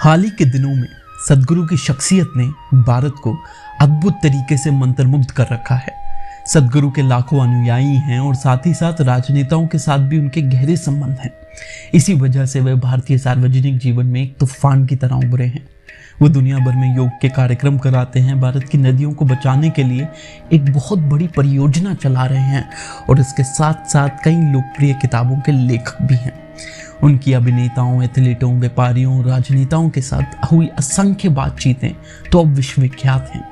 हाल ही के दिनों में सद्गुरु की शख्सियत ने भारत को अद्भुत तरीके से मंत्रमुग्ध कर रखा है। सद्गुरु के लाखों अनुयायी हैं और साथ ही साथ राजनेताओं के साथ भी उनके गहरे संबंध हैं। इसी वजह से वे भारतीय सार्वजनिक जीवन में एक तूफान की तरह उभरे हैं। वो दुनिया भर में योग के कार्यक्रम कराते हैं, भारत की नदियों को बचाने के लिए एक बहुत बड़ी परियोजना चला रहे हैं और इसके साथ साथ कई लोकप्रिय किताबों के लेखक भी हैं। उनकी अभिनेताओं, एथलीटों, व्यापारियों, राजनेताओं के साथ हुई असंख्य बातचीतें तो अब विश्वविख्यात हैं।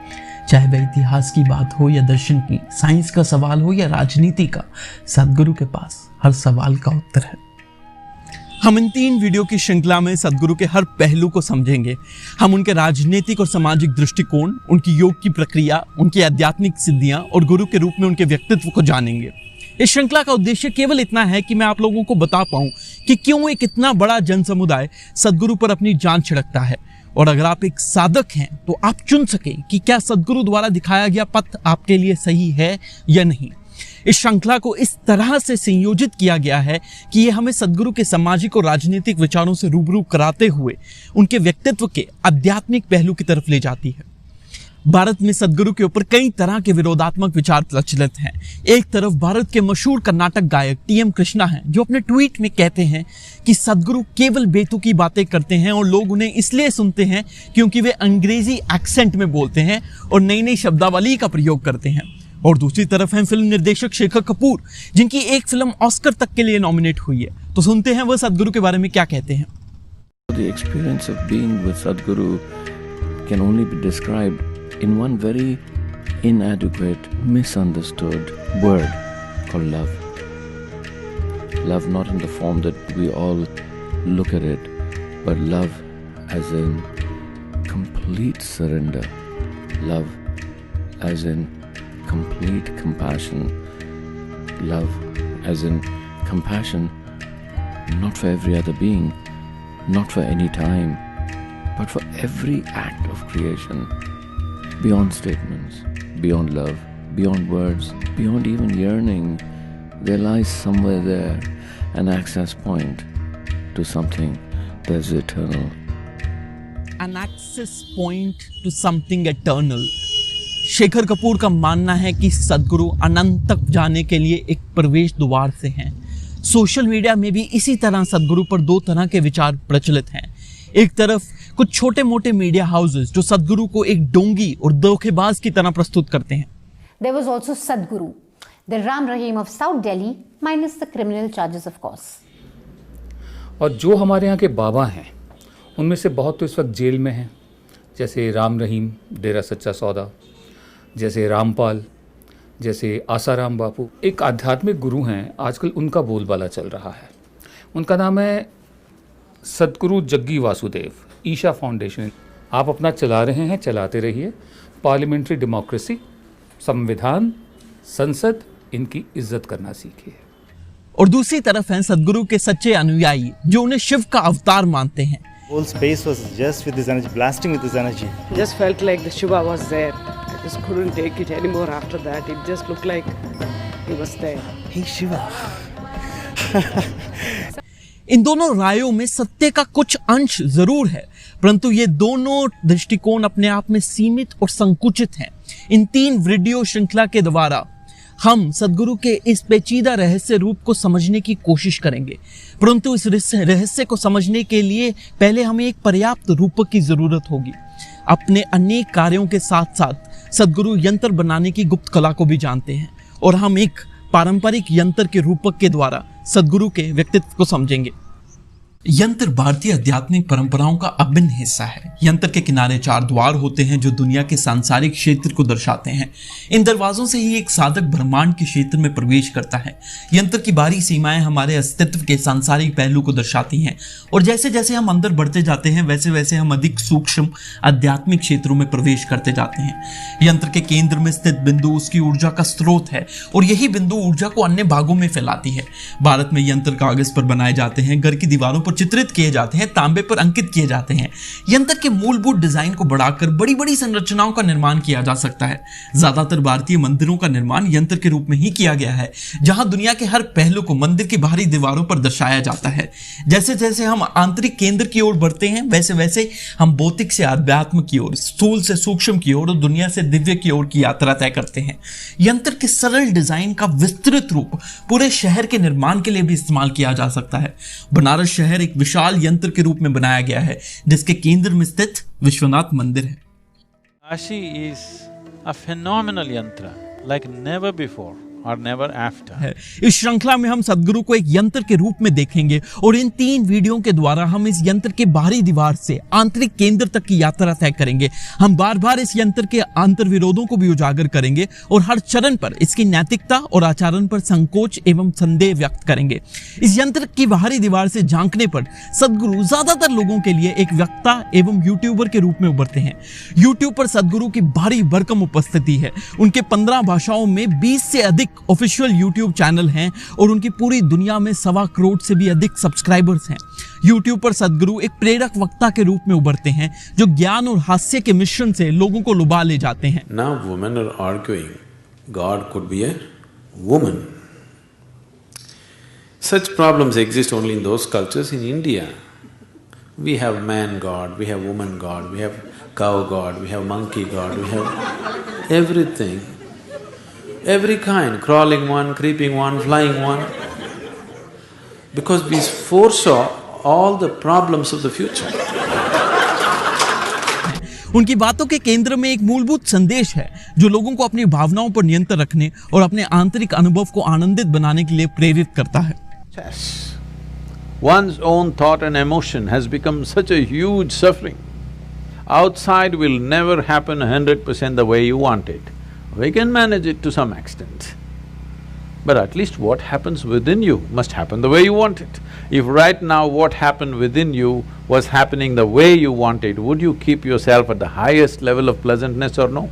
चाहे वह इतिहास की बात हो या दर्शन की, साइंस का सवाल हो या राजनीति का, सद्गुरु के पास हर सवाल का उत्तर है। हम इन 3 वीडियो की श्रृंखला में सद्गुरु के हर पहलू को समझेंगे। हम उनके राजनीतिक और सामाजिक दृष्टिकोण, उनकी योग की प्रक्रिया, उनकी आध्यात्मिक सिद्धियां और गुरु के रूप में उनके व्यक्तित्व को जानेंगे। इस श्रृंखला का उद्देश्य केवल इतना है कि मैं आप लोगों को बता पाऊं कि क्यों एक इतना बड़ा जन समुदाय सद्गुरु पर अपनी जान छिड़कता है, और अगर आप एक साधक हैं तो आप चुन सकें कि क्या सद्गुरु द्वारा दिखाया गया पथ आपके लिए सही है या नहीं। इस श्रृंखला को इस तरह से संयोजित किया गया है कि ये हमें सद्गुरु के सामाजिक और राजनीतिक विचारों से रूबरू कराते हुए उनके व्यक्तित्व के आध्यात्मिक पहलू की तरफ ले जाती है। भारत में सद्गुरु के ऊपर कई तरह के विरोधात्मक विचार प्रचलित हैं। एक तरफ भारत के मशहूर कर्नाटक गायक टीएम कृष्णा हैं, जो अपने ट्वीट में कहते हैं कि सद्गुरु केवल बेतुकी बातें करते हैं और लोग उन्हें इसलिए सुनते हैं क्योंकि वे अंग्रेजी एक्सेंट में बोलते हैं और नई नई शब्दावली का प्रयोग करते हैं। और दूसरी तरफ हैं फिल्म निर्देशक कहकर कपूर, जिनकी एक फिल्म ऑस्कर तक के लिए नॉमिनेट हुई है। तो सुनते हैं वह सद्गुरु के बारे में क्या कहते हैं। The experience of being with Sadhguru can only be described in one very inadequate, misunderstood word called love. Love not in the form that we all look at it, but love as in complete surrender. Love as in complete compassion. Love as in compassion not for every other being, not for any time, but for every act of creation. Beyond statements, beyond love, beyond words, beyond even yearning, there lies somewhere there an access point to something that's eternal. An access point to something eternal. कहकर कपूर का मानना है कि सद्गुरु अनंत तक जाने के लिए एक प्रवेश द्वार से हैं। सोशल मीडिया में भी इसी तरह सद्गुरु पर 2 तरह के विचार प्रचलित हैं। एक तरफ कुछ छोटे मोटे मीडिया हाउसेस जो सद्गुरु को एक डोंगी और धोखेबाज की तरह प्रस्तुत करते हैं। There was also Sadhguru, the Ram Rahim of South Delhi, minus the criminal charges of course. और जो हमारे यहाँ के बाबा हैं, उनमें से बहुत तो इस वक्त जेल में हैं, जैसे राम रहीम, डेरा सच्चा सौदा, जैसे रामपाल, जैसे आसाराम बापू। एक आध्यात्मिक गुरु हैं, आजकल उनका बोलबाला चल रहा है। उनका नाम है सद्गुरु जग्गी वासुदेव, ईशा फाउंडेशन। आप अपना चला रहे हैं, चलाते रहिए। पार्लियामेंट्री डेमोक्रेसी, संविधान, संसद, इनकी इज्जत करना सीखिए। और दूसरी तरफ हैं सद्गुरु के सच्चे अनुयायी जो उन्हें शिव का अवतार मानते हैं। Whole space was just with his energy, blasting with his energy. Just felt like the Shiva was there. I just couldn't take it anymore after that. It just looked like he was there. Hey Shiva. इन दोनों रायों में सत्य का कुछ अंश जरूर है, परंतु ये दोनों दृष्टिकोण अपने आप में सीमित और संकुचित हैं। इन 3 वीडियो श्रृंखला के द्वारा हम सद्गुरु के इस पेचीदा रहस्य रूप को समझने की कोशिश करेंगे, परंतु इस रहस्य को समझने के लिए पहले हमें एक पर्याप्त रूपक की जरूरत होगी। अपने अनेक कार्यों के साथ साथ सद्गुरु यंत्र बनाने की गुप्त कला को भी जानते हैं, और हम एक पारंपरिक यंत्र के रूपक के द्वारा सद्गुरु के व्यक्तित्व को समझेंगे। यंत्र भारतीय आध्यात्मिक परंपराओं का अभिन्न हिस्सा है। यंत्र के किनारे 4 द्वार होते हैं जो दुनिया के सांसारिक क्षेत्र को दर्शाते हैं। इन दरवाजों से ही एक साधक ब्रह्मांड के क्षेत्र में प्रवेश करता है। यंत्र की बाहरी सीमाएं हमारे अस्तित्व के सांसारिक पहलू को दर्शाती हैं, और जैसे जैसे हम अंदर बढ़ते जाते हैं वैसे वैसे हम अधिक सूक्ष्म आध्यात्मिक क्षेत्रों में प्रवेश करते जाते हैं। यंत्र के केंद्र में स्थित बिंदु उसकी ऊर्जा का स्रोत है, और यही बिंदु ऊर्जा को अन्य भागों में फैलाती है। भारत में यंत्र कागज पर बनाए जाते हैं, घर की दीवारों पर चित्रित किए जाते हैं, तांबे पर अंकित किए जाते हैं। यंत्र के मूलभूत डिजाइन को बढ़ाकर बड़ी बड़ी संरचनाओं का निर्माण किया जा सकता है। ज्यादातर भारतीय मंदिरों का निर्माण यंत्र के रूप में ही किया गया है, जहां दुनिया के हर पहलू को मंदिर की बाहरी दीवारों पर दर्शाया जाता है। जैसे जैसे हम आंतरिक केंद्र की ओर बढ़ते हैं, वैसे वैसे हम भौतिक से आध्यात्म की ओर, स्थूल से सूक्ष्म की ओर और दुनिया से दिव्य की ओर की यात्रा तय करते हैं। यंत्र के सरल डिजाइन का विस्तृत रूप पूरे शहर के निर्माण के लिए भी इस्तेमाल किया जा सकता है। बनारस शहर एक विशाल यंत्र के रूप में बनाया गया है, जिसके केंद्र में स्थित विश्वनाथ मंदिर है। Kashi is a phenomenal yantra, like never before or never after. है। इस श्रृंखला में हम सदगुरु को एक यंत्र के रूप में देखेंगे और इन 3 वीडियो के द्वारा हम इस यंत्र के बाहरी दीवार से आंतरिक केंद्र तक की यात्रा तय करेंगे। हम बार बार इस यंत्र के अंतर विरोधों को भी उजागर करेंगे और हर चरण पर इसकी नैतिकता और आचरण पर संकोच एवं संदेह व्यक्त करेंगे। इस यंत्र की बाहरी दीवार से झांकने पर सदगुरु ज्यादातर लोगों के लिए एक वक्ता एवं यूट्यूबर के रूप में उभरते हैं। यूट्यूब पर सदगुरु की भारी भरकम उपस्थिति है। उनके 15 भाषाओं में 20 से अधिक ऑफिशियल यूट्यूब चैनल हैं और उनकी पूरी दुनिया में 1.25 करोड़ से भी अधिक सब्सक्राइबर्स हैं। यूट्यूब पर सदगुरु एक प्रेरक वक्ता के रूप में उभरते हैं, जो ज्ञान और हास्य के मिश्रण से लोगों को लुभा ले जाते हैं। Now women are arguing God could be a woman. Such problems exist only in those cultures. In India, we have man God, we have woman God, we have cow God, we have monkey God, we have everything. Every kind, crawling one, creeping one, flying one. Because we foresaw all the problems of the future. उनकी बातों के केंद्र में एक मूलभूत संदेश है, जो लोगों को अपनी भावनाओं पर नियंत्रण रखने और अपने आंतरिक अनुभव को आनंदित बनाने के लिए प्रेरित करता है। One's own thought and emotion has become such a huge suffering. Outside will never happen 100% the way you want it. We can manage it to some extent. But at least what happens within you must happen the way you want it. If right now what happened within you was happening the way you want it, would you keep yourself at the highest level of pleasantness or no?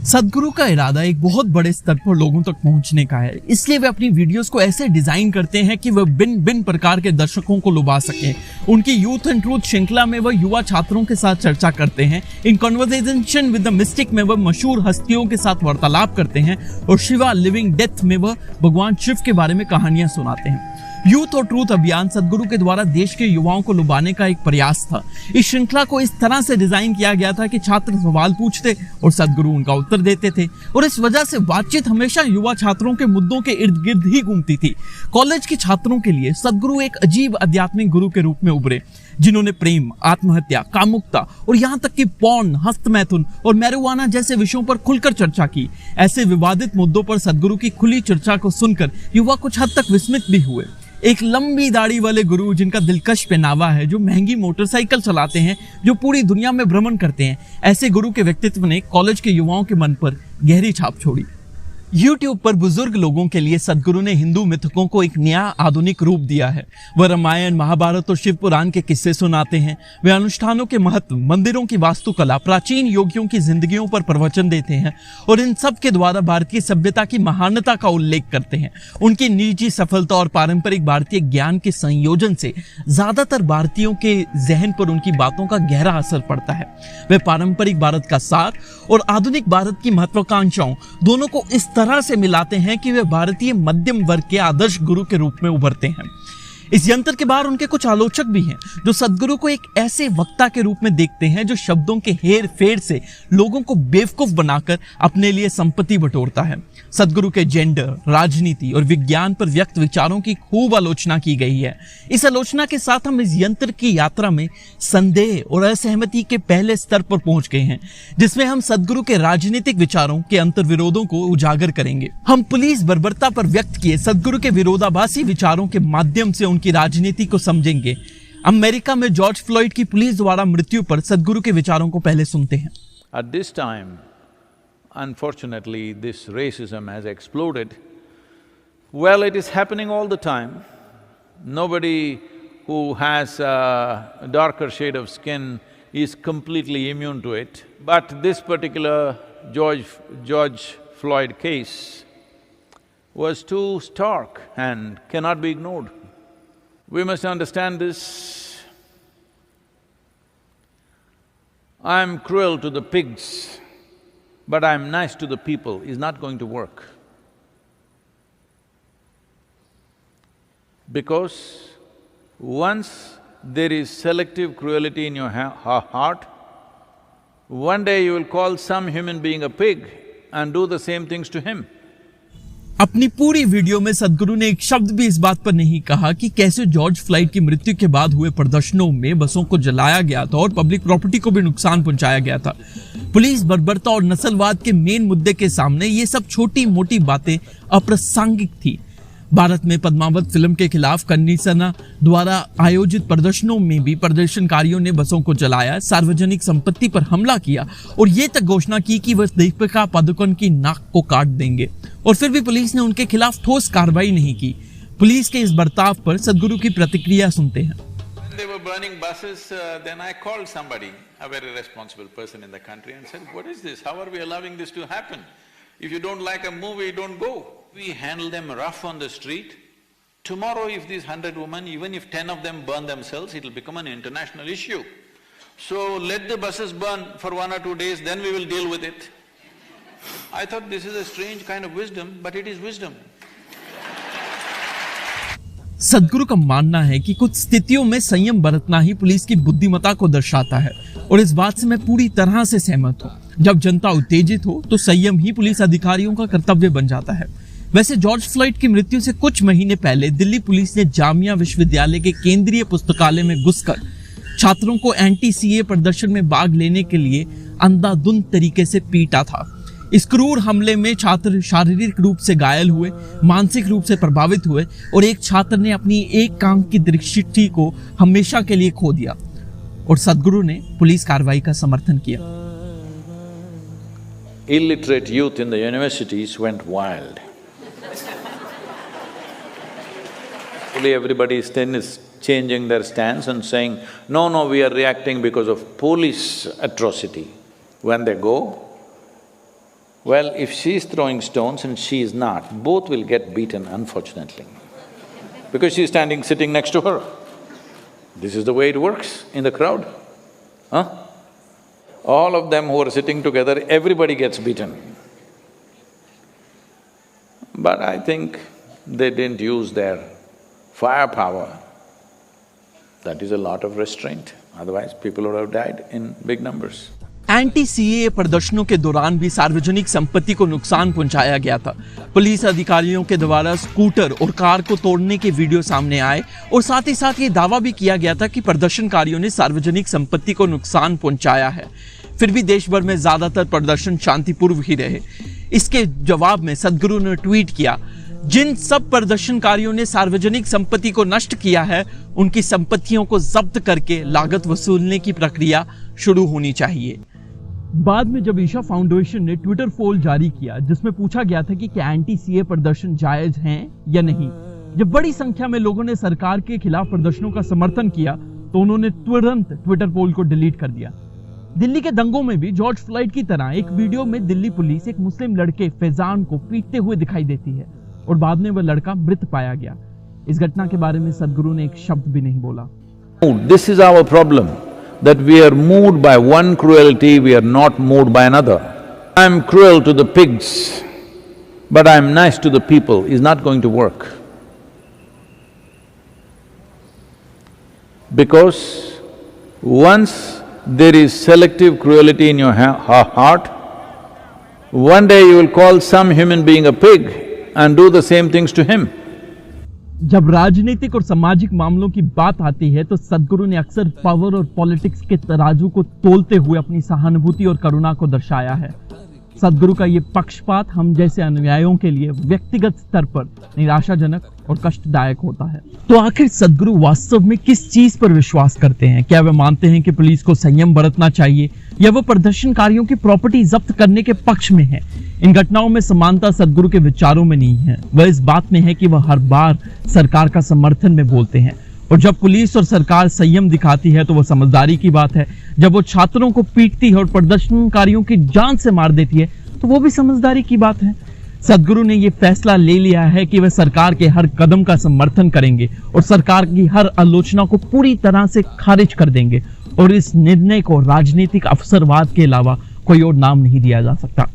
सदगुरु का इरादा एक बहुत बड़े स्तर पर लोगों तक पहुंचने का है, इसलिए वे अपनी वीडियोस को ऐसे डिजाइन करते हैं कि वह भिन्न प्रकार के दर्शकों को लुभा सके। उनकी यूथ एंड ट्रूथ श्रृंखला में वह युवा छात्रों के साथ चर्चा करते हैं। In conversation with the mystic में वह मशहूर हस्तियों के साथ वार्तालाप करते हैं और शिवा लिविंग डेथ में वह भगवान शिव के बारे में कहानियां सुनाते हैं। यूथ और ट्रूथ अभियान सदगुरु के द्वारा देश के युवाओं को लुभाने का एक प्रयास था। इस श्रृंखला को इस तरह से डिजाइन किया गया था कि छात्र सवाल पूछते और सदगुरु उनका उत्तर देते थे, और इस वजह से बातचीत हमेशा युवा छात्रों के मुद्दों के इर्द गिर्द ही घूमती थी। कॉलेज के छात्रों के लिए सदगुरु एक अजीब आध्यात्मिक गुरु के रूप में उभरे, जिन्होंने प्रेम, आत्महत्या, कामुकता और यहाँ तक कि पॉर्न, हस्तमैथुन और मैरिजुआना जैसे विषयों पर खुलकर चर्चा की। ऐसे विवादित मुद्दों पर सदगुरु की खुली चर्चा को सुनकर युवा कुछ हद तक विस्मित भी हुए। एक लंबी दाढ़ी वाले गुरु, जिनका दिलकश पहनावा है, जो महंगी मोटरसाइकिल चलाते हैं, जो पूरी दुनिया में भ्रमण करते हैं, ऐसे गुरु के व्यक्तित्व ने कॉलेज के युवाओं के मन पर गहरी छाप छोड़ी। YouTube पर बुजुर्ग लोगों के लिए सदगुरु ने हिंदू मिथकों को एक नया आधुनिक रूप दिया है। वह रामायण, महाभारत और शिव पुराण के किस्से सुनाते हैं। वे अनुष्ठानों के महत्व, मंदिरों की वास्तुकला, प्राचीन योगियों की जिंदगियों पर प्रवचन देते हैं और इन सब के द्वारा भारतीय सभ्यता की महानता का उल्लेख करते हैं। उनकी निजी सफलता और पारंपरिक भारतीय ज्ञान के संयोजन से ज्यादातर भारतीयों के जहन पर उनकी बातों का गहरा असर पड़ता है। वे पारंपरिक भारत का सार और आधुनिक भारत की महत्वाकांक्षाओं दोनों को इस तरह से मिलाते हैं कि वे भारतीय मध्यम वर्ग के आदर्श गुरु के रूप में उभरते हैं। इस यंत्र के बाहर उनके कुछ आलोचक भी हैं, जो सदगुरु को एक ऐसे वक्ता के रूप में देखते हैं जो शब्दों के हेर फेर से लोगों को बेवकूफ बनाकर अपने लिए संपत्ति बटोरता है। सदगुरु के जेंडर, राजनीति और विज्ञान पर व्यक्त विचारों की खूब आलोचना की गई है। इस आलोचना के साथ हम इस यंत्र की यात्रा में संदेह और असहमति के पहले स्तर पर पहुंच गए हैं, जिसमें हम सदगुरु के राजनीतिक विचारों के अंतर्विरोधों को उजागर करेंगे। हम पुलिस बर्बरता पर व्यक्त किए सदगुरु के विरोधाभासी विचारों के माध्यम से की राजनीति को समझेंगे। अमेरिका में जॉर्ज फ्लॉयड की पुलिस द्वारा मृत्यु पर सदगुरु के विचारों को पहले सुनते हैं। At this time, unfortunately, this racism has exploded. Well, it is happening all the time. Nobody who has a darker shade of skin is completely immune to it. But this particular George Floyd case was too stark and cannot be ignored. We must understand this. I am cruel to the pigs, but I am nice to the people is not going to work. Because once there is selective cruelty in your heart, one day you will call some human being a pig and do the same things to him. अपनी पूरी video में सदगुरु ने एक शब्द भी इस बात पर नहीं कहा कि कैसे जॉर्ज फ्लॉयड की मृत्यु के बाद हुए प्रदर्शनों में बसों को जलाया गया था और पब्लिक प्रॉपर्टी को भी नुकसान पहुंचाया गया था। पुलिस बर्बरता और नस्लवाद के मेन मुद्दे के सामने ये सब छोटी मोटी बातें अप्रासंगिक थी। भारत में पद्मावत फिल्म के खिलाफ कन्नी सेना द्वारा आयोजित प्रदर्शनों में भी प्रदर्शनकारियों ने बसों को जलाया, सार्वजनिक संपत्ति पर हमला किया और ये तक घोषणा की कि वह दीपिका पादुकोण की नाक को काट देंगे, और फिर भी पुलिस ने उनके खिलाफ ठोस कार्रवाई नहीं की। पुलिस के इस बर्ताव पर सदगुरु की प्रतिक्रिया सुनते हैं। They were burning buses, then I called somebody, a very responsible person in the country, and said, "What is this? How are we allowing this to happen? If you don't like a movie, don't go." We handle them rough on the street. Tomorrow if these 100 women, even if 10 of them burn themselves, it'll become an international issue. So let the buses burn for 1 or 2 days, then we will deal with it. I thought this is a strange kind of wisdom, but it is wisdom. सदगुरु का मानना है कि कुछ स्थितियों में संयम बरतना ही पुलिस की बुद्धिमत्ता को दर्शाता है, और इस बात से मैं पूरी तरह से सहमत हूँ। जब जनता उत्तेजित हो तो संयम ही पुलिस अधिकारियों का कर्तव्य बन जाता है। वैसे जॉर्ज फ्लॉयड की मृत्यु से कुछ महीने पहले दिल्ली पुलिस ने जामिया विश्वविद्यालय के केंद्रीय पुस्तकालय में घुसकर छात्रों को एंटी सीए प्रदर्शन में भाग लेने के लिए अंधाधुंध तरीके से पीटा था। इस क्रूर हमले में छात्र शारीरिक रूप से घायल हुए, मानसिक रूप से प्रभावित हुए और एक छात्र ने अपनी एक आंख की दृष्टि को हमेशा के लिए खो दिया, और सदगुरु ने पुलिस कार्रवाई का समर्थन किया। Illiterate youth in the universities went wild. Everybody is changing their stance and saying, no, we are reacting because of police atrocity. When they go, well, if she is throwing stones and she is not, both will get beaten, unfortunately, because she is sitting next to her. This is the way it works in the crowd, huh? All of them who are sitting together, everybody gets beaten. But I think they didn't use their firepower. That is a lot of restraint, otherwise people would have died in big numbers. Anti CA प्रदर्शनों के दौरान भी सार्वजनिक संपत्ति को नुकसान पहुंचाया गया था। पुलिस अधिकारियों के द्वारा स्कूटर और कार को तोड़ने के वीडियो सामने आए और साथ ही साथ ये दावा भी किया गया था कि प्रदर्शनकारियों ने सार्वजनिक संपत्ति को नुकसान पहुंचाया है। फिर भी देश भर में ज्यादातर प्रदर्शन शांतिपूर्व ही रहे। इसके जवाब में सदगुरु ने ट्वीट किया, जिन सब प्रदर्शनकारियों ने सार्वजनिक संपत्ति को नष्ट किया है, उनकी संपत्तियों को जब्त करके लागत वसूलने की प्रक्रिया शुरू होनी चाहिए। बाद में जब ईशा फाउंडेशन ने ट्विटर पोल जारी किया जिसमें पूछा गया था कि क्या एंटी सीए प्रदर्शन जायज हैं या नहीं, जब बड़ी संख्या में लोगों ने सरकार के खिलाफ प्रदर्शनों का समर्थन किया तो उन्होंने तुरंत ट्विटर पोल को डिलीट कर दिया। दिल्ली के दंगों में भी जॉर्ज फ्लॉयड की तरह एक वीडियो में दिल्ली पुलिस एक मुस्लिम लड़के फैजान को पीटते हुए दिखाई देती है और बाद में वह लड़का मृत पाया गया। इस घटना के बारे में सदगुरु ने एक शब्द भी नहीं बोला। This is our problem, that we are moved by one cruelty, we are not moved by another. I am cruel to the pigs, but I am nice to the people is not going to work. Because once there is selective cruelty in your heart, one day you will call some human being a pig and do the same things to him. जब राजनीतिक और सामाजिक मामलों की बात आती है तो सदगुरु ने अक्सर पावर और पॉलिटिक्स के तराजू को तोलते हुए अपनी सहानुभूति और करुणा को दर्शाया है। सदगुरु का ये पक्षपात हम जैसे अनुयायियों के लिए व्यक्तिगत स्तर पर निराशाजनक और कष्टदायक होता है। तो आखिर सदगुरु वास्तव में किस चीज पर विश्वास करते हैं? क्या वे मानते हैं कि पुलिस को संयम बरतना चाहिए या वो प्रदर्शनकारियों की प्रॉपर्टी जब्त करने के पक्ष में है? इन घटनाओं में समानता सदगुरु के विचारों में नहीं है, वह इस बात में है कि वह हर बार सरकार का समर्थन में बोलते हैं, और जब पुलिस और सरकार संयम दिखाती है तो वो समझदारी की बात है। जब वो छात्रों को पीटती है और प्रदर्शनकारियों की जान से मार देती है तो वो भी समझदारी की बात है। सदगुरु ने ये फैसला ले लिया है कि वे सरकार के हर कदम का समर्थन करेंगे और सरकार की हर आलोचना को पूरी तरह से खारिज कर देंगे और इस निर्णय को राजनीतिक अवसरवाद के अलावा कोई और नाम नहीं दिया जा सकता।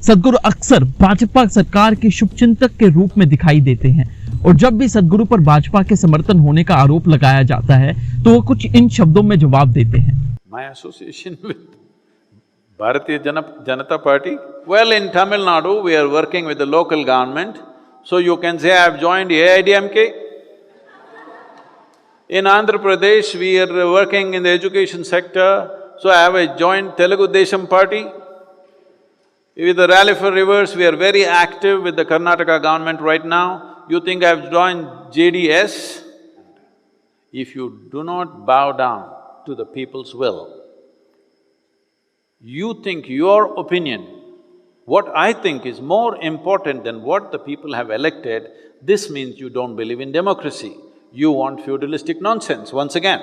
सदगुरु अक्सर भाजपा सरकार के शुभचिंतक के रूप में दिखाई देते हैं और जब भी सदगुरु पर भाजपा के समर्थन होने का आरोप लगाया जाता है तो वो कुछ इन शब्दों में जवाब देते हैं। My association with Bharatiya Janata Party? Well, in Tamil Nadu, we are working with the local government, so you can say I have joined AIDMK. In Andhra Pradesh, we are working in the education sector, so I have joined Telugu Desam Party. With the Rally for Rivers, we are very active with the Karnataka government right now. You think I have joined JDS? If you do not bow down to the people's will, you think your opinion, what I think is more important than what the people have elected, this means you don't believe in democracy. You want feudalistic nonsense once again.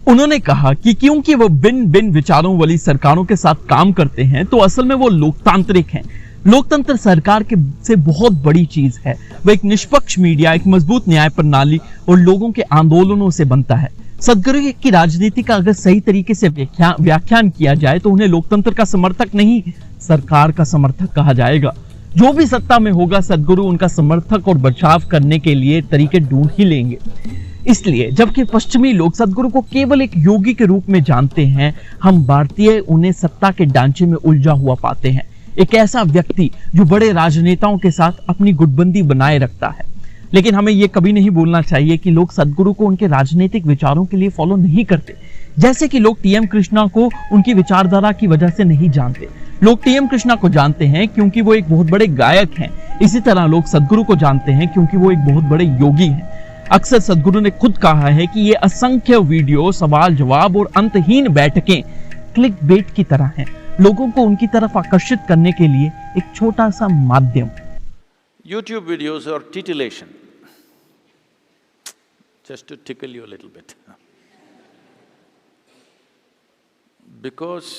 उन्होंने कहा कि क्योंकि वो भिन्न विचारों वाली सरकारों के साथ काम करते हैं तो असल में वो लोकतांत्रिक हैं। लोकतंत्र सरकार के से बहुत बड़ी चीज है। वह एक निष्पक्ष मीडिया, एक मजबूत न्याय प्रणाली और लोगों के आंदोलनों से बनता है। सदगुरु की राजनीति का अगर सही तरीके से व्याख्यान किया जाए तो उन्हें लोकतंत्र का समर्थक नहीं, सरकार का समर्थक कहा जाएगा। जो भी सत्ता में होगा, सदगुरु उनका समर्थक और बचाव करने के लिए तरीके ढूंढ ही लेंगे। इसलिए जबकि पश्चिमी लोग सदगुरु को केवल एक योगी के रूप में जानते हैं, हम भारतीय उन्हें सत्ता के ढांचे में उलझा हुआ पाते हैं। एक ऐसा व्यक्ति जो बड़े राजनेताओं के साथ अपनी गुटबंदी बनाए रखता है। लेकिन हमें यह कभी नहीं भूलना चाहिए कि लोग सदगुरु को उनके राजनीतिक विचारों के लिए फॉलो नहीं करते, जैसे कि लोग टीएम कृष्णा को उनकी विचारधारा की वजह से नहीं जानते। लोग टीएम कृष्णा को जानते हैं क्योंकि वो एक बहुत बड़े गायक हैं। इसी तरह लोग सदगुरु को जानते हैं क्योंकि वो एक बहुत बड़े योगी हैं। अक्सर सदगुरु ने खुद कहा है कि ये असंख्य वीडियो, सवाल जवाब और अंतहीन बैठकें क्लिक बेट की तरह हैं, लोगों को उनकी तरफ आकर्षित करने के लिए एक छोटा सा माध्यम। YouTube videos are titillation, just to tickle you a little bit. Because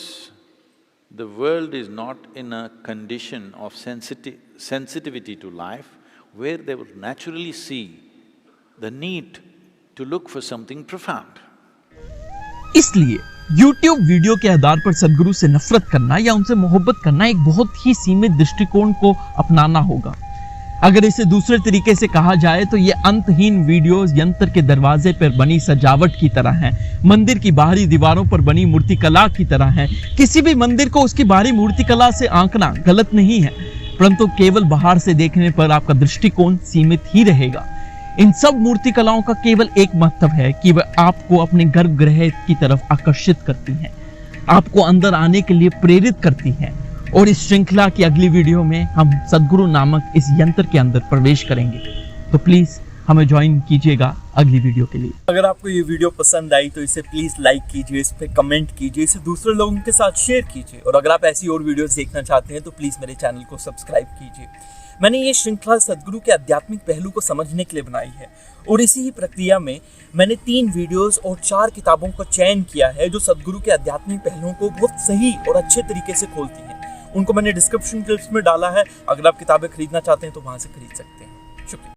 the world is not in a condition of sensitivity to life where they would naturally see the need to look for something profound. इसलिए YouTube video के आधार पर सदगुरु से नफरत करना या उनसे मोहब्बत करना एक बहुत ही सीमित दृष्टिकोण को अपनाना होगा। अगर इसे दूसरे तरीके से कहा जाए तो ये अंतहीन वीडियोस यंत्र के दरवाजे पर बनी सजावट की तरह हैं, मंदिर की बाहरी दीवारों पर बनी मूर्तिकला की तरह हैं। किसी भी मंदिर को उसकी बाहरी मूर्तिकला से आंकना गलत नहीं है, परंतु केवल बाहर से देखने पर आपका दृष्टिकोण सीमित ही रहेगा। इन सब मूर्तिकलाओं का केवल एक महत्व है कि वह आपको अपने गर्भगृह की तरफ आकर्षित करती हैं, आपको अंदर आने के लिए प्रेरित करती हैं। और इस श्रृंखला की अगली वीडियो में हम सदगुरु नामक इस यंत्र के अंदर प्रवेश करेंगे, तो प्लीज हमें ज्वाइन कीजिएगा अगली वीडियो के लिए। अगर आपको ये वीडियो पसंद आई तो इसे प्लीज लाइक कीजिए, इस पे कमेंट कीजिए, इसे दूसरे लोगों के साथ शेयर कीजिए और अगर आप ऐसी और वीडियोस देखना चाहते हैं तो प्लीज मेरे चैनल को सब्सक्राइब कीजिए। मैंने ये श्रृंखला सदगुरु के आध्यात्मिक पहलू को समझने के लिए बनाई है और इसी ही प्रक्रिया में मैंने 3 वीडियोस और 4 किताबों का चयन किया है जो सदगुरु के आध्यात्मिक पहलुओं को बहुत सही और अच्छे तरीके से खोलती हैं। उनको मैंने डिस्क्रिप्शन क्लिप्स में डाला है, अगर आप किताबें खरीदना चाहते हैं तो वहां से खरीद सकते हैं। शुक्रिया।